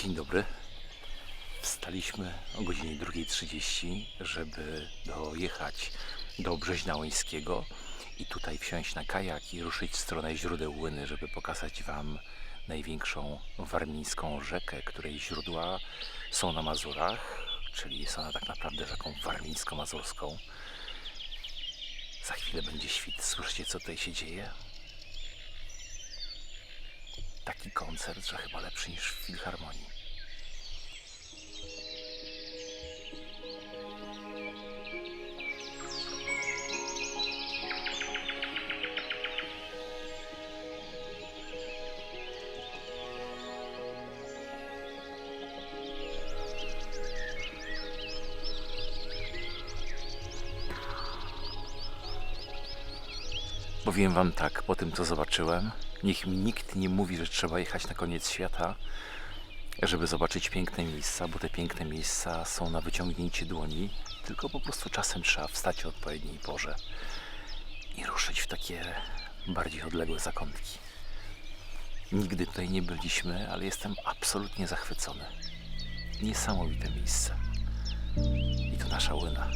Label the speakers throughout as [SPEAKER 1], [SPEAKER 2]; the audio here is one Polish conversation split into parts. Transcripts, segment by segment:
[SPEAKER 1] Dzień dobry. Wstaliśmy o godzinie 2:30, żeby dojechać do Brzeźna Łońskiego i tutaj wsiąść na kajak i ruszyć w stronę źródeł Łyny, żeby pokazać Wam największą warmińską rzekę, której źródła są na Mazurach, czyli jest ona tak naprawdę rzeką warmińsko-mazurską. Za chwilę będzie świt. Słyszycie, co tutaj się dzieje? Taki koncert, że chyba lepszy niż w Filharmonii. Powiem Wam tak, po tym co zobaczyłem, niech mi nikt nie mówi, że trzeba jechać na koniec świata, żeby zobaczyć piękne miejsca, bo te piękne miejsca są na wyciągnięcie dłoni, tylko po prostu czasem trzeba wstać o odpowiedniej porze i ruszyć w takie bardziej odległe zakątki. Nigdy tutaj nie byliśmy, ale jestem absolutnie zachwycony. Niesamowite miejsce. I to nasza Łyna.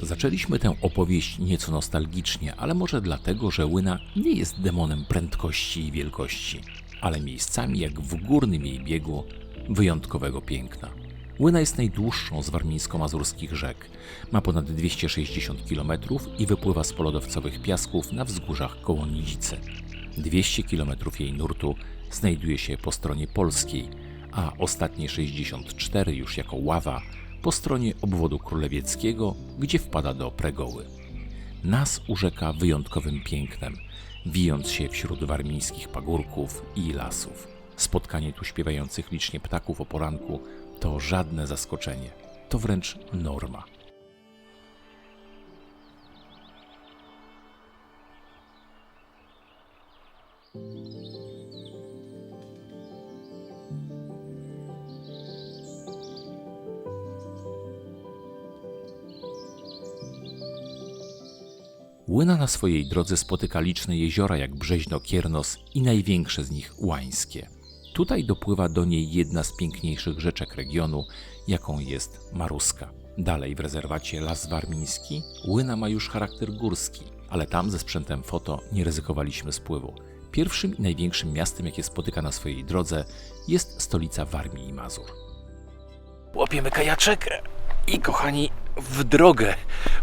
[SPEAKER 2] Zaczęliśmy tę opowieść nieco nostalgicznie, ale może dlatego, że Łyna nie jest demonem prędkości i wielkości, ale miejscami jak w górnym jej biegu wyjątkowego piękna. Łyna jest najdłuższą z warmińsko-mazurskich rzek. Ma ponad 260 km i wypływa z polodowcowych piasków na wzgórzach koło Nidzicy. 200 km jej nurtu znajduje się po stronie polskiej, a ostatnie 64 już jako ława po stronie obwodu królewieckiego, gdzie wpada do Pregoły. Nas urzeka wyjątkowym pięknem, wijąc się wśród warmińskich pagórków i lasów. Spotkanie tu śpiewających licznie ptaków o poranku to żadne zaskoczenie, to wręcz norma. Łyna na swojej drodze spotyka liczne jeziora jak Brzeźno, Kiernos i największe z nich Łańskie. Tutaj dopływa do niej jedna z piękniejszych rzeczek regionu, jaką jest Maruska. Dalej w rezerwacie Las Warmiński Łyna ma już charakter górski, ale tam ze sprzętem foto nie ryzykowaliśmy spływu. Pierwszym i największym miastem, jakie spotyka na swojej drodze, jest stolica Warmii i Mazur.
[SPEAKER 1] Łapiemy kajaczek i kochani, w drogę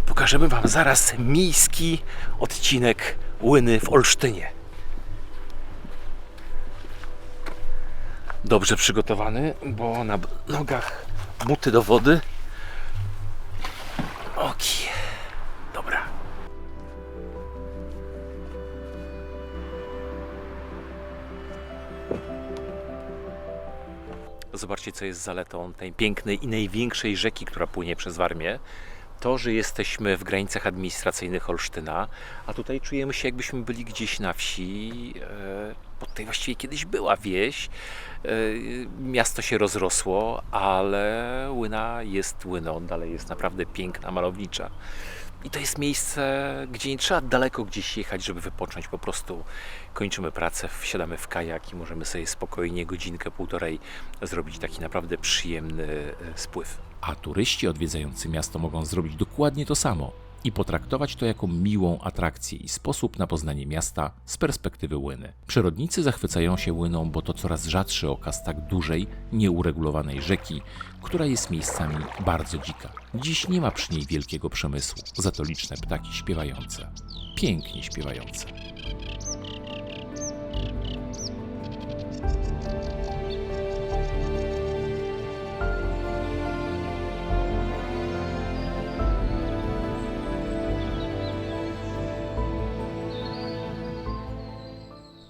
[SPEAKER 1] pokażemy Wam zaraz miejski odcinek Łyny w Olsztynie. Dobrze przygotowany, bo na nogach buty do wody. Oki. Dobra. Zobaczcie, co jest zaletą tej pięknej i największej rzeki, która płynie przez Warmię. To, że jesteśmy w granicach administracyjnych Olsztyna, a tutaj czujemy się, jakbyśmy byli gdzieś na wsi, bo tutaj właściwie kiedyś była wieś. Miasto się rozrosło, ale Łyna jest Łyną, dalej jest naprawdę piękna, malownicza. I to jest miejsce, gdzie nie trzeba daleko gdzieś jechać, żeby wypocząć. Po prostu kończymy pracę, wsiadamy w kajak i możemy sobie spokojnie godzinkę, półtorej zrobić taki naprawdę przyjemny spływ.
[SPEAKER 2] A turyści odwiedzający miasto mogą zrobić dokładnie to samo i potraktować to jako miłą atrakcję i sposób na poznanie miasta z perspektywy Łyny. Przyrodnicy zachwycają się Łyną, bo to coraz rzadszy okaz tak dużej, nieuregulowanej rzeki, która jest miejscami bardzo dzika. Dziś nie ma przy niej wielkiego przemysłu, za to liczne ptaki śpiewające. Pięknie śpiewające.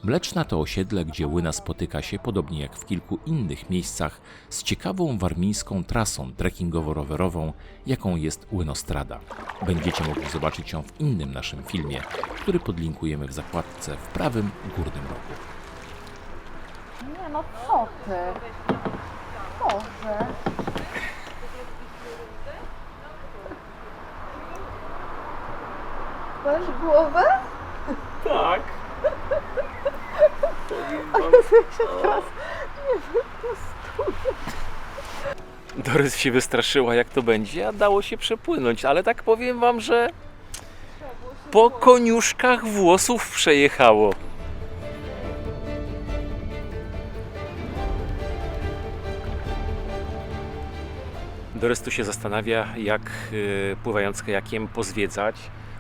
[SPEAKER 2] Mleczna to osiedle, gdzie Łyna spotyka się, podobnie jak w kilku innych miejscach, z ciekawą warmińską trasą trekkingowo-rowerową, jaką jest Łynostrada. Będziecie mogli zobaczyć ją w innym naszym filmie, który podlinkujemy w zakładce w prawym górnym rogu.
[SPEAKER 3] Nie no co ty? Boże. Masz głowę?
[SPEAKER 1] Tak. Dorys się wystraszyła, jak to będzie, a dało się przepłynąć, ale tak powiem wam, że po koniuszkach włosów przejechało. Dorys tu się zastanawia, jak pływając kajakiem pozwiedzać.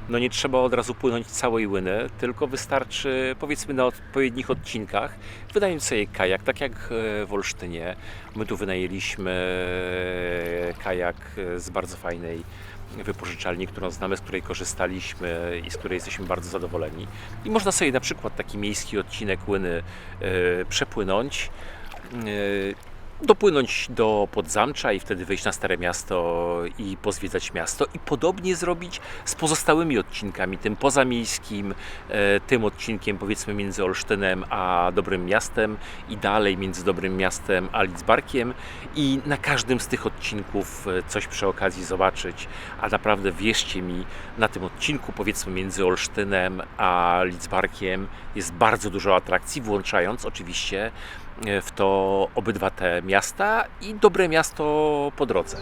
[SPEAKER 1] No nie trzeba od razu płynąć całej Łyny, tylko wystarczy, powiedzmy, na odpowiednich odcinkach wynająć sobie kajak, tak jak w Olsztynie. My tu wynajęliśmy kajak z bardzo fajnej wypożyczalni, którą znamy, z której korzystaliśmy i z której jesteśmy bardzo zadowoleni. I można sobie na przykład taki miejski odcinek Łyny przepłynąć, dopłynąć do Podzamcza i wtedy wyjść na Stare Miasto i pozwiedzać miasto, i podobnie zrobić z pozostałymi odcinkami, tym pozamiejskim, tym odcinkiem powiedzmy między Olsztynem a Dobrym Miastem i dalej między Dobrym Miastem a Lidzbarkiem, i na każdym z tych odcinków coś przy okazji zobaczyć. A naprawdę wierzcie mi, na tym odcinku powiedzmy między Olsztynem a Lidzbarkiem jest bardzo dużo atrakcji, włączając oczywiście w to obydwa te miasta i Dobre Miasto po drodze.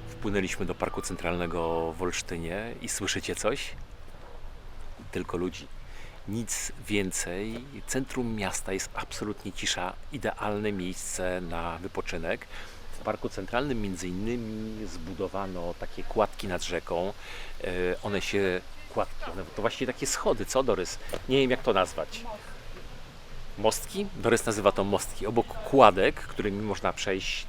[SPEAKER 1] Wpłynęliśmy do Parku Centralnego w Olsztynie i słyszycie coś? Tylko ludzi. Nic więcej. Centrum miasta jest absolutnie cisza. Idealne miejsce na wypoczynek. W Parku Centralnym między innymi zbudowano takie kładki nad rzeką. One to właściwie takie schody, co Dorys? Nie wiem, jak to nazwać. Mostki? Dorys nazywa to mostki. Obok kładek, którymi można przejść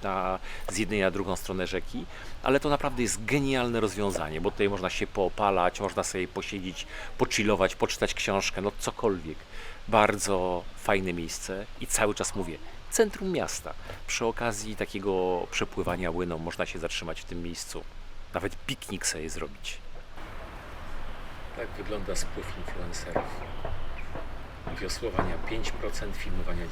[SPEAKER 1] z jednej na drugą stronę rzeki, ale to naprawdę jest genialne rozwiązanie, bo tutaj można się poopalać, można sobie posiedzieć, pochillować, poczytać książkę, no cokolwiek. Bardzo fajne miejsce i cały czas mówię, centrum miasta. Przy okazji takiego przepływania Łyną można się zatrzymać w tym miejscu. Nawet piknik sobie zrobić. Tak wygląda spływ influencerów. Wiosłowania 5%, filmowania 95%.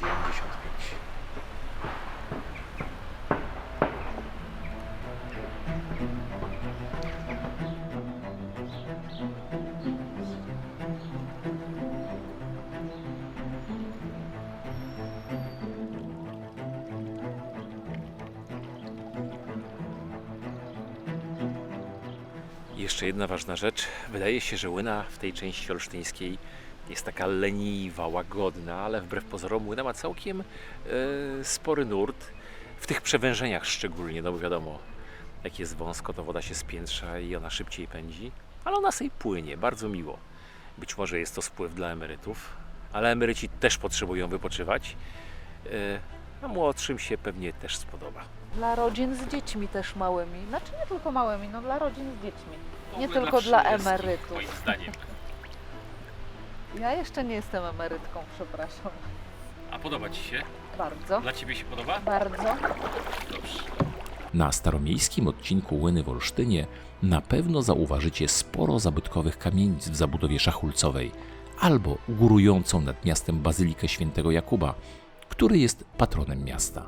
[SPEAKER 1] Jeszcze jedna ważna rzecz. Wydaje się, że Łyna w tej części olsztyńskiej jest taka leniwa, łagodna, ale wbrew pozorom Łyna ma całkiem spory nurt. W tych przewężeniach szczególnie, no bo wiadomo, jak jest wąsko, to woda się spiętrza i ona szybciej pędzi. Ale ona sobie płynie, bardzo miło. Być może jest to spływ dla emerytów, ale emeryci też potrzebują wypoczywać. A młodszym się pewnie też spodoba.
[SPEAKER 3] Dla rodzin z dziećmi też małymi. Znaczy nie tylko małymi, no dla rodzin z dziećmi. Nie
[SPEAKER 1] W ogóle
[SPEAKER 3] tylko dla
[SPEAKER 1] wszystkich,
[SPEAKER 3] emerytów.
[SPEAKER 1] moim zdaniem.
[SPEAKER 3] Ja jeszcze nie jestem emerytką, przepraszam.
[SPEAKER 1] A podoba Ci się?
[SPEAKER 3] Bardzo.
[SPEAKER 1] Dla Ciebie się podoba?
[SPEAKER 3] Bardzo.
[SPEAKER 1] Dobrze.
[SPEAKER 2] Na staromiejskim odcinku Łyny w Olsztynie na pewno zauważycie sporo zabytkowych kamienic w zabudowie szachulcowej albo górującą nad miastem Bazylikę Świętego Jakuba, który jest patronem miasta.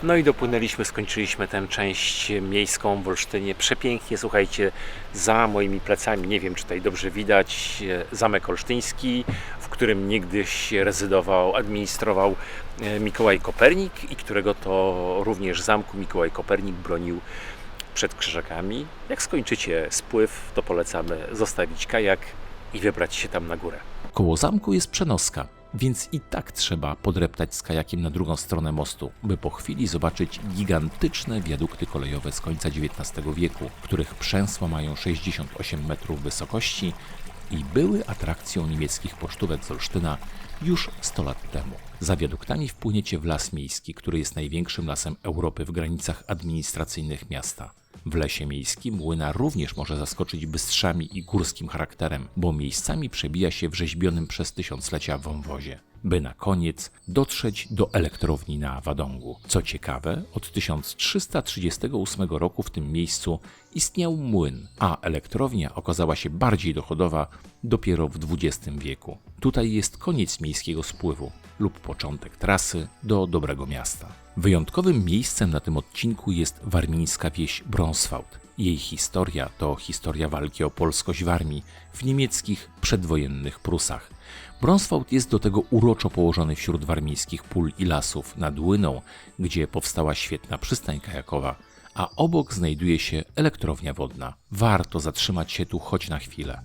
[SPEAKER 1] No i dopłynęliśmy, skończyliśmy tę część miejską w Olsztynie. Przepięknie, słuchajcie, za moimi plecami, nie wiem czy tutaj dobrze widać, Zamek Olsztyński, w którym niegdyś rezydował, administrował Mikołaj Kopernik i którego to również zamku Mikołaj Kopernik bronił przed krzyżakami. Jak skończycie spływ, to polecamy zostawić kajak i wybrać się tam na górę.
[SPEAKER 2] Koło zamku jest przenoska, więc i tak trzeba podreptać z kajakiem na drugą stronę mostu, by po chwili zobaczyć gigantyczne wiadukty kolejowe z końca XIX wieku, których przęsła mają 68 metrów wysokości i były atrakcją niemieckich pocztówek z Olsztyna już 100 lat temu. Za wiaduktami wpłyniecie w Las Miejski, który jest największym lasem Europy w granicach administracyjnych miasta. W lesie miejskim Łyna również może zaskoczyć bystrzami i górskim charakterem, bo miejscami przebija się w rzeźbionym przez tysiąclecia wąwozie. by na koniec dotrzeć do elektrowni na Wadągu. Co ciekawe, od 1338 roku w tym miejscu istniał młyn, a elektrownia okazała się bardziej dochodowa dopiero w XX wieku. Tutaj jest koniec miejskiego spływu lub początek trasy do Dobrego Miasta. Wyjątkowym miejscem na tym odcinku jest warmińska wieś Bronswald. Jej historia to historia walki o polskość Warmii w niemieckich przedwojennych Prusach. Bronswald jest do tego uroczo położony wśród warmińskich pól i lasów nad Łyną, gdzie powstała świetna przystań kajakowa, a obok znajduje się elektrownia wodna. Warto zatrzymać się tu choć na chwilę.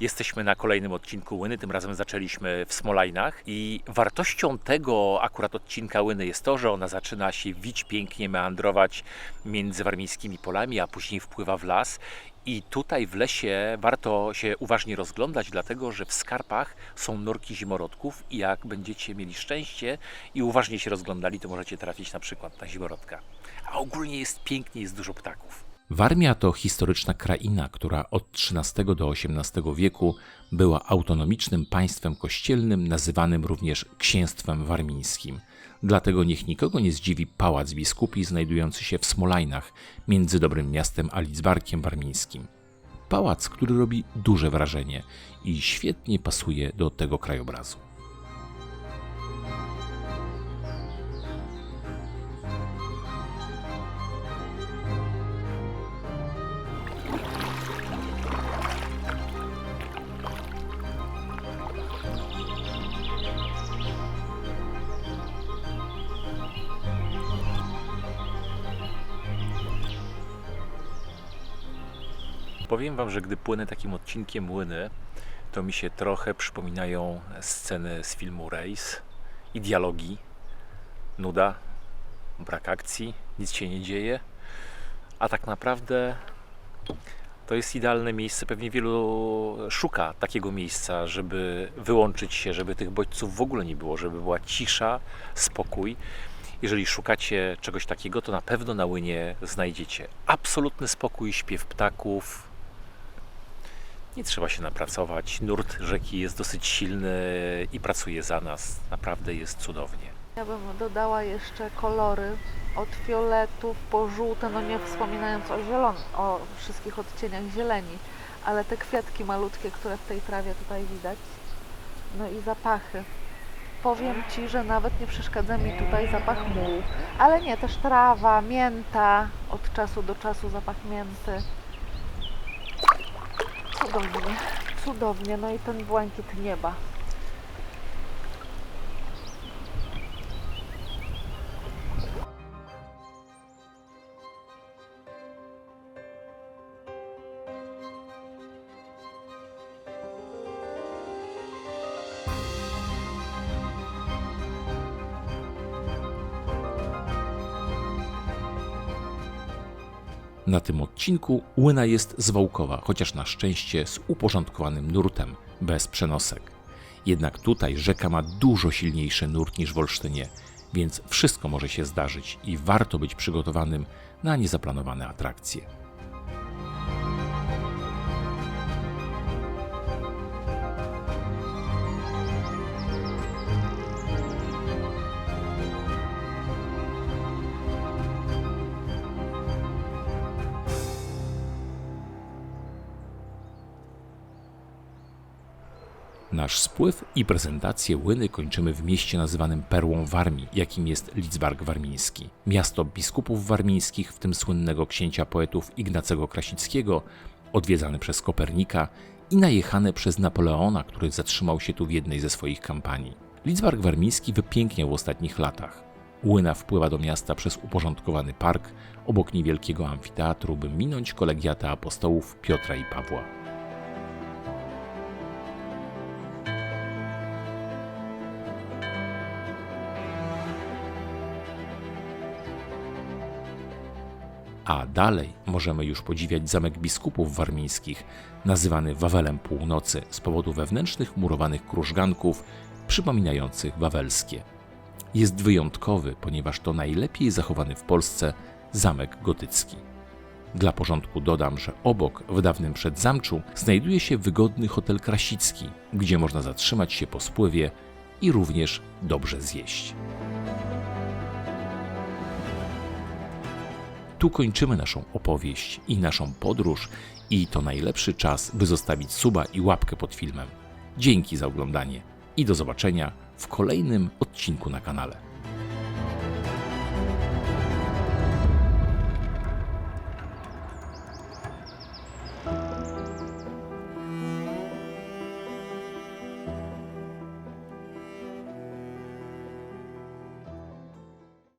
[SPEAKER 1] Jesteśmy na kolejnym odcinku Łyny, tym razem zaczęliśmy w Smolajnach i wartością tego akurat odcinka Łyny jest to, że ona zaczyna się wić pięknie, meandrować między warmińskimi polami, a później wpływa w las. I tutaj w lesie warto się uważnie rozglądać, dlatego że w skarpach są norki zimorodków i jak będziecie mieli szczęście i uważnie się rozglądali, to możecie trafić na przykład na zimorodka. A ogólnie jest pięknie, jest dużo ptaków.
[SPEAKER 2] Warmia to historyczna kraina, która od XIII do XVIII wieku była autonomicznym państwem kościelnym, nazywanym również Księstwem Warmińskim. Dlatego niech nikogo nie zdziwi pałac biskupi znajdujący się w Smolajnach między Dobrym Miastem a Lidzbarkiem Warmińskim. Pałac, który robi duże wrażenie i świetnie pasuje do tego krajobrazu.
[SPEAKER 1] Powiem Wam, że gdy płynę takim odcinkiem Łyny, to mi się trochę przypominają sceny z filmu Rejs i dialogi. Nuda, brak akcji, nic się nie dzieje, a tak naprawdę to jest idealne miejsce. Pewnie wielu szuka takiego miejsca, żeby wyłączyć się, żeby tych bodźców w ogóle nie było, żeby była cisza, spokój. Jeżeli szukacie czegoś takiego, to na pewno na Łynie znajdziecie absolutny spokój, śpiew ptaków. Nie trzeba się napracować. Nurt rzeki jest dosyć silny i pracuje za nas. Naprawdę jest cudownie.
[SPEAKER 3] Ja bym dodała jeszcze kolory od fioletów po żółte, no nie wspominając o wszystkich odcieniach zieleni, ale te kwiatki malutkie, które w tej trawie tutaj widać, no i zapachy. Powiem Ci, że nawet nie przeszkadza mi tutaj zapach mułu, ale nie, też trawa, mięta, od czasu do czasu zapach mięty. Cudownie, cudownie, no i ten błękit nieba.
[SPEAKER 2] Na tym odcinku Łyna jest zwałkowa, chociaż na szczęście z uporządkowanym nurtem, bez przenosek. Jednak tutaj rzeka ma dużo silniejszy nurt niż w Olsztynie, więc wszystko może się zdarzyć i warto być przygotowanym na niezaplanowane atrakcje. Nasz spływ i prezentację Łyny kończymy w mieście nazywanym Perłą Warmii, jakim jest Lidzbark Warmiński. Miasto biskupów warmińskich, w tym słynnego księcia poetów Ignacego Krasickiego, odwiedzane przez Kopernika i najechane przez Napoleona, który zatrzymał się tu w jednej ze swoich kampanii. Lidzbark Warmiński wypiękniał w ostatnich latach. Łyna wpływa do miasta przez uporządkowany park obok niewielkiego amfiteatru, by minąć kolegiata apostołów Piotra i Pawła. A dalej możemy już podziwiać zamek biskupów warmińskich, nazywany Wawelem Północy z powodu wewnętrznych murowanych krużganków przypominających wawelskie. Jest wyjątkowy, ponieważ to najlepiej zachowany w Polsce zamek gotycki. Dla porządku dodam, że obok, w dawnym przedzamczu, znajduje się wygodny hotel Krasicki, gdzie można zatrzymać się po spływie i również dobrze zjeść. Tu kończymy naszą opowieść i naszą podróż i to najlepszy czas, by zostawić suba i łapkę pod filmem. Dzięki za oglądanie i do zobaczenia w kolejnym odcinku na kanale.